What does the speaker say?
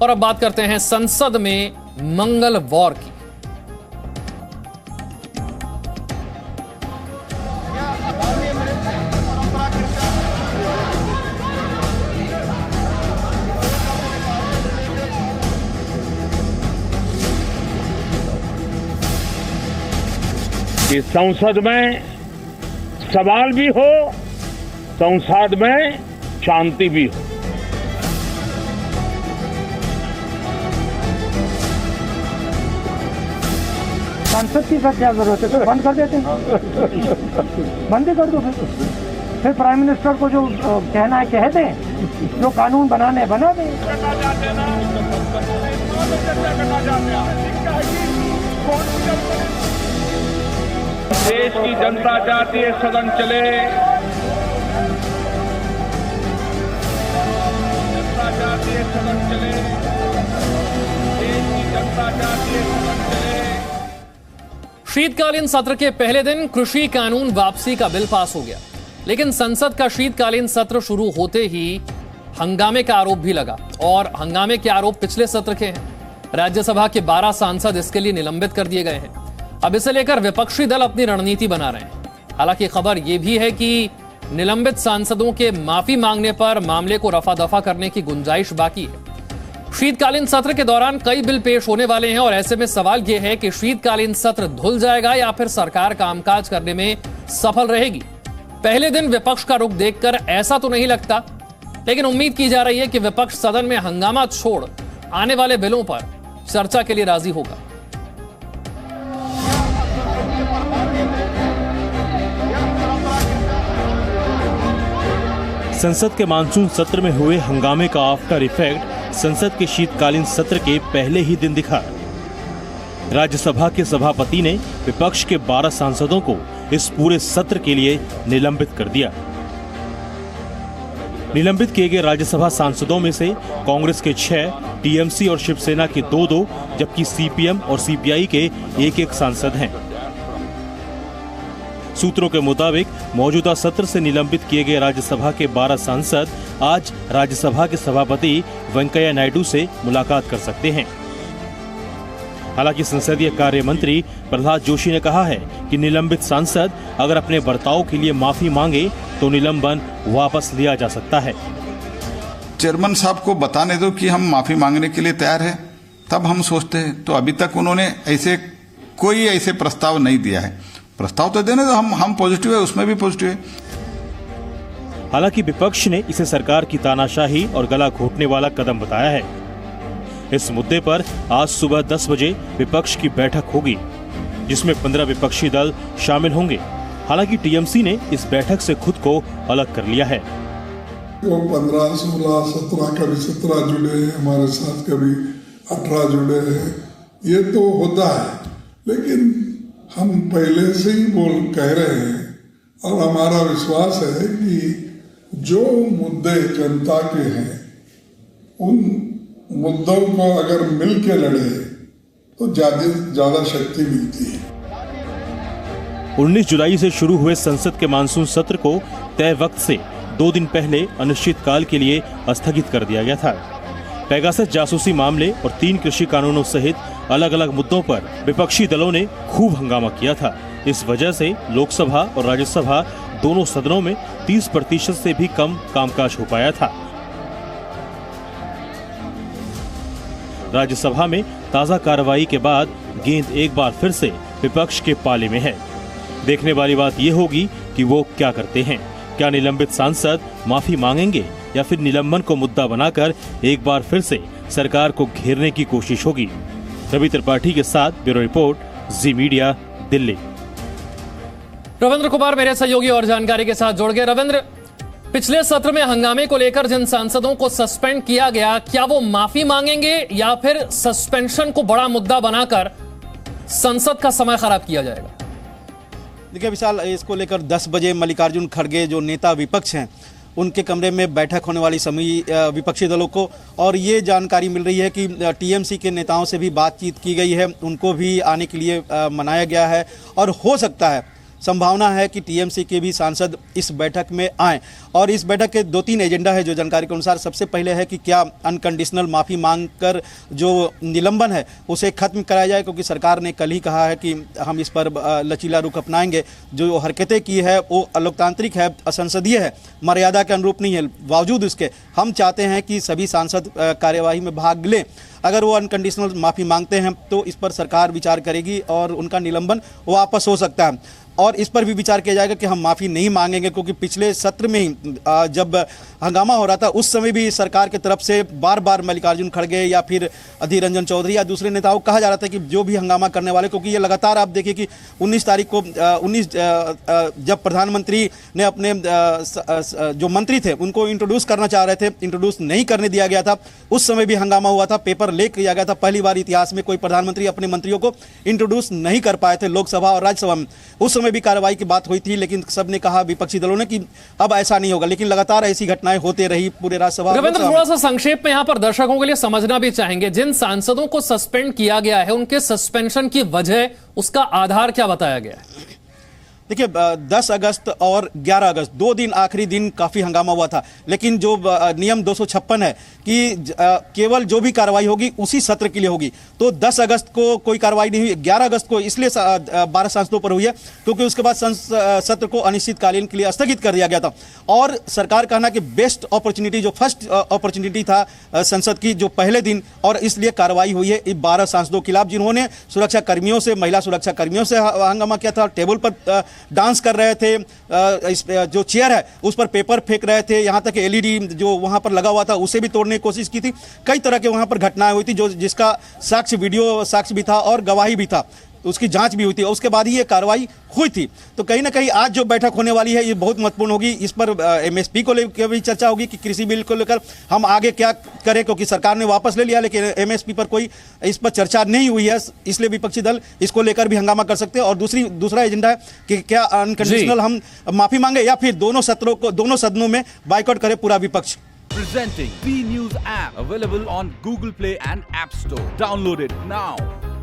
और अब बात करते हैं संसद में मंगल वॉर की। कि संसद में सवाल भी हो, संसद में शांति भी हो। संसद की क्या जरूरत है? तो बंद कर देते हैं, बंद ही कर दो। फिर प्राइम मिनिस्टर को जो कहना है कह दें, जो कानून बनाने बना दें। देश की जनता चाहती है सदन चले, जनता चाहती है सदन चले, देश की जनता चाहती है सदन चले। शीतकालीन सत्र के पहले दिन कृषि कानून वापसी का बिल पास हो गया, लेकिन संसद का शीतकालीन सत्र शुरू होते ही हंगामे का आरोप भी लगा और हंगामे के आरोप पिछले सत्र के हैं। राज्यसभा के 12 सांसद इसके लिए निलंबित कर दिए गए हैं। अब इसे लेकर विपक्षी दल अपनी रणनीति बना रहे हैं। हालांकि खबर यह भी है कि निलंबित सांसदों के माफी मांगने पर मामले को रफा दफा करने की गुंजाइश बाकी है। शीतकालीन सत्र के दौरान कई बिल पेश होने वाले हैं और ऐसे में सवाल यह है कि शीतकालीन सत्र धुल जाएगा या फिर सरकार कामकाज करने में सफल रहेगी। पहले दिन विपक्ष का रुख देखकर ऐसा तो नहीं लगता, लेकिन उम्मीद की जा रही है कि विपक्ष सदन में हंगामा छोड़ आने वाले बिलों पर चर्चा के लिए राजी होगा। संसद के मानसून सत्र में हुए हंगामे का आफ्टर इफेक्ट संसद के शीतकालीन सत्र के पहले ही दिन दिखा। राज्यसभा के सभापति ने विपक्ष के 12 सांसदों को इस पूरे सत्र के लिए निलंबित कर दिया। निलंबित किए गए राज्यसभा सांसदों में से कांग्रेस के 6, टीएमसी और शिवसेना के 2-2, जबकि सीपीएम और सीपीआई के 1-1 सांसद हैं। सूत्रों के मुताबिक मौजूदा सत्र से निलंबित किए गए राज्यसभा के 12 सांसद आज राज्यसभा के सभापति वेंकैया नायडू से मुलाकात कर सकते हैं। हालांकि संसदीय कार्य मंत्री प्रहलाद जोशी ने कहा है कि निलंबित सांसद अगर अपने बर्ताव के लिए माफी मांगे तो निलंबन वापस लिया जा सकता है। चेयरमैन साहब को बताने दो कि हम माफी मांगने के लिए तैयार हैं, तब हम सोचते हैं। तो अभी तक उन्होंने कोई ऐसे प्रस्ताव नहीं दिया है। प्रस्ताव तो देने दो, हम पॉजिटिव है, उसमें भी पॉजिटिव है। हालांकि विपक्ष ने इसे सरकार की तानाशाही और गला घोटने वाला कदम बताया है। इस मुद्दे पर आज सुबह 10 बजे विपक्ष की बैठक होगी, जिसमें 15 विपक्षी दल शामिल होंगे। हालांकि टीएमसी ने इस बैठक से खुद को अलग कर लिया है। वो 15, 16, 17 कभी 17 जुड़े हैं हमारे साथ, कभी 18 जुड़े हैं। ये तो होता है, लेकिन हम पहले से ही कह रहे हैं और हमारा विश्वास है कि जो मुद्दे जनता के हैं उन मुद्दों को अगर मिल के लड़े तो ज्यादा शक्ति मिलती है। 19 जुलाई से शुरू हुए संसद के मानसून सत्र को तय वक्त से 2 दिन पहले अनिश्चितकाल के लिए स्थगित कर दिया गया था। पेगासस जासूसी मामले और 3 कृषि कानूनों सहित अलग अलग मुद्दों पर विपक्षी दलों ने खूब हंगामा किया था। इस वजह से लोकसभा और राज्यसभा दोनों सदनों में 30% से भी कम कामकाज हो पाया था। राज्यसभा में ताजा कार्रवाई के बाद गेंद एक बार फिर से विपक्ष के पाले में है। देखने वाली बात यह होगी कि वो क्या करते हैं। क्या निलंबित सांसद माफी मांगेंगे या फिर निलंबन को मुद्दा बनाकर एक बार फिर से सरकार को घेरने की कोशिश होगी। रवि त्रिपाठी के साथ ब्यूरो रिपोर्ट, जी मीडिया, दिल्ली। रविंद्र कुमार मेरे सहयोगी और जानकारी के साथ जुड़ गए। रविंद्र, पिछले सत्र में हंगामे को लेकर जिन सांसदों को सस्पेंड किया गया, क्या वो माफी मांगेंगे या फिर सस्पेंशन को बड़ा मुद्दा बनाकर संसद का समय खराब किया जाएगा? देखिए विशाल, इसको लेकर 10 बजे मल्लिकार्जुन खड़गे जो नेता विपक्ष हैं उनके कमरे में बैठक होने वाली सभी विपक्षी दलों को, और ये जानकारी मिल रही है कि टीएमसी के नेताओं से भी बातचीत की गई है, उनको भी आने के लिए मनाया गया है और हो सकता है संभावना है कि टीएमसी के भी सांसद इस बैठक में आए। और इस बैठक के 2-3 एजेंडा है जो जानकारी के अनुसार। सबसे पहले है कि क्या अनकंडीशनल माफ़ी मांगकर जो निलंबन है उसे खत्म कराया जाए, क्योंकि सरकार ने कल ही कहा है कि हम इस पर लचीला रुख अपनाएंगे। जो हरकतें की है वो अलोकतांत्रिक है, असंसदीय है, मर्यादा के अनुरूप नहीं है। बावजूद इसके हम चाहते हैं कि सभी सांसद कार्यवाही में भाग लें। अगर वो अनकंडीशनल माफ़ी मांगते हैं तो इस पर सरकार विचार करेगी और उनका निलंबन वापस हो सकता है। और इस पर भी विचार किया जाएगा कि हम माफ़ी नहीं मांगेंगे, क्योंकि पिछले सत्र में ही जब हंगामा हो रहा था उस समय भी सरकार की तरफ से बार बार मल्लिकार्जुन खड़गे या फिर अधीर रंजन चौधरी या दूसरे नेताओं को कहा जा रहा था कि जो भी हंगामा करने वाले, क्योंकि ये लगातार आप देखिए कि 19 तारीख को जब प्रधानमंत्री ने अपने जो मंत्री थे उनको इंट्रोड्यूस करना चाह रहे थे, इंट्रोड्यूस नहीं करने दिया गया था, उस समय भी हंगामा हुआ था, पेपर लीक किया गया था। पहली बार इतिहास में कोई प्रधानमंत्री अपने मंत्रियों को इंट्रोड्यूस नहीं कर पाए थे लोकसभा और राज्यसभा में। उस समय भी कार्रवाई की बात हुई थी, लेकिन सबने कहा, विपक्षी दलों ने, कि अब ऐसा नहीं होगा। लेकिन लगातार ऐसी घटनाएं होते रही पूरे राज्यसभा। रविंद्र, थोड़ा सा संक्षेप में यहां पर दर्शकों के लिए समझना भी चाहेंगे, जिन सांसदों को सस्पेंड किया गया है उनके सस्पेंशन की वजह, उसका आधार क्या बताया गया है? देखिए 10 अगस्त और 11 अगस्त 2 दिन आखिरी दिन काफ़ी हंगामा हुआ था, लेकिन जो नियम 256 है कि केवल जो भी कार्रवाई होगी उसी सत्र के लिए होगी, तो 10 अगस्त को कोई कार्रवाई नहीं हुई। 11 अगस्त को इसलिए 12 सांसदों पर हुई है क्योंकि उसके बाद सत्र को अनिश्चितकालीन के लिए स्थगित कर दिया गया था। और सरकार कहना कि बेस्ट अपॉर्चुनिटी, जो फर्स्ट अपॉर्चुनिटी था संसद की, जो पहले दिन, और इसलिए कार्रवाई हुई है 12 सांसदों के खिलाफ जिन्होंने सुरक्षा कर्मियों से, महिला सुरक्षा कर्मियों से हंगामा किया था, टेबल पर डांस कर रहे थे, जो चेयर है उस पर पेपर फेंक रहे थे, यहां तक एलईडी जो वहां पर लगा हुआ था उसे भी तोड़ने की कोशिश की थी। कई तरह के वहां पर घटनाएं हुई थी जिसका साक्ष्य, वीडियो साक्ष्य भी था और गवाही भी था, उसकी जांच भी हुई थी। उसके बाद ही ये कार्रवाई हुई थी। तो कहीं ना कहीं आज जो बैठक होने वाली है ये बहुत महत्वपूर्ण होगी। इस पर एमएसपी को लेकर भी चर्चा होगी कि कृषि बिल को लेकर हम आगे क्या करें, क्योंकि सरकार ने वापस ले लिया, लेकिन एमएसपी पर कोई इस पर चर्चा नहीं हुई है, इसलिए विपक्षी दल इसको लेकर भी हंगामा कर सकते हैं। और दूसरा एजेंडा है कि क्या अनकंडीशनल हम माफी मांगे या फिर दोनों सदनों में बाइकआउट करे पूरा विपक्ष। Presenting B News app, available on Google Play and App Store. Download it now.